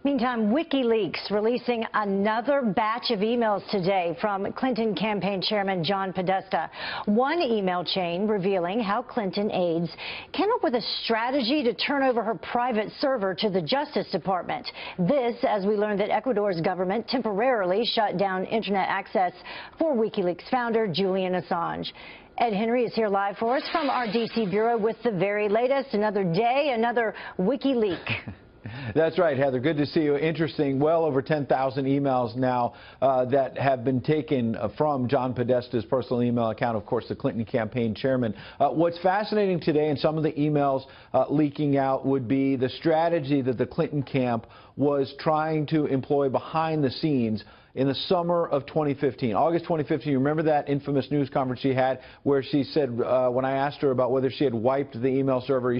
Meantime, WikiLeaks releasing another batch of emails today from Clinton campaign chairman John Podesta. One email chain revealing how Clinton aides came up with a strategy to turn over her private server to the Justice Department. This, as we learned that Ecuador's government temporarily shut down internet access for WikiLeaks founder Julian Assange. Ed Henry is here live for us from our D.C. bureau with the very latest. Another day, another WikiLeak. That's right, Heather. Good to see you. Interesting. Well over 10,000 emails now that have been taken from John Podesta's personal email account, of course, the Clinton campaign chairman. What's fascinating today, and some of the emails leaking out, would be the strategy that the Clinton camp was trying to employ behind the scenes in the summer of 2015. August 2015, you remember that infamous news conference she had where she said, when I asked her about whether she had wiped the email server,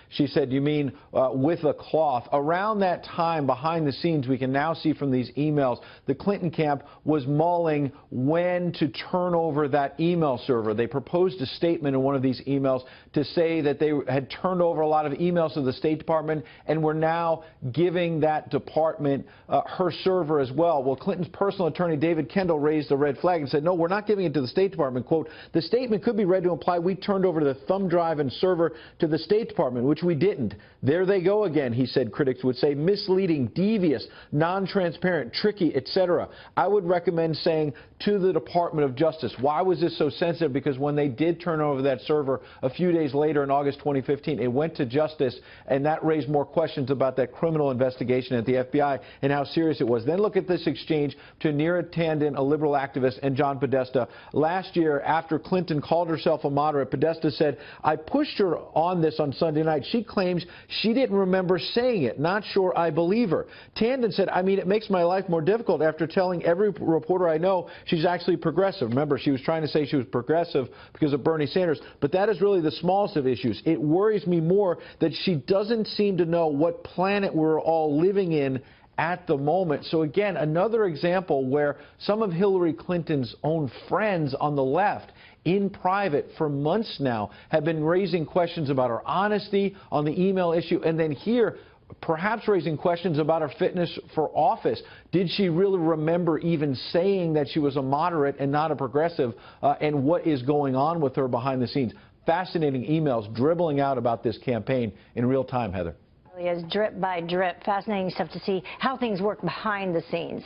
she said, you mean with a cloth? Around that time, behind the scenes, we can now see from these emails, the Clinton camp was mulling when to turn over that email server. They proposed a statement in one of these emails to say that they had turned over a lot of emails to the State Department and were now giving that department her server as well. Well, Clinton's personal attorney, David Kendall, raised a red flag and said, no, we're not giving it to the State Department. Quote, the statement could be read to imply we turned over the thumb drive and server to the State Department, which we didn't. There they go again, he said, critics would say, misleading, devious, non-transparent, tricky, etc. I would recommend saying to the Department of Justice. Why was this so sensitive? Because when they did turn over that server a few days later in August 2015, it went to Justice, and that raised more questions about that criminal investigation at the FBI and how serious it was. Then look at this exchange to Neera Tanden, a liberal activist, and John Podesta. Last year, after Clinton called herself a moderate, Podesta said, I pushed her on this on Sunday night. She claims she didn't remember saying it. Not sure I believe her. Tanden said, I mean, it makes my life more difficult after telling every reporter I know she's actually progressive. Remember, she was trying to say she was progressive because of Bernie Sanders, but that is really the smallest of issues. It worries me more that she doesn't seem to know what planet we're all living in at the moment. So again, another example where some of Hillary Clinton's own friends on the left in private for months now have been raising questions about her honesty on the email issue, and then here perhaps raising questions about her fitness for office. Did she really remember even saying that she was a moderate and not a progressive, and what is going on with her behind the scenes? Fascinating emails dribbling out about this campaign in real time, Heather. Is drip by drip. Fascinating stuff to see how things work behind the scenes.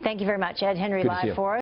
Thank you very much, Ed Henry, live for us.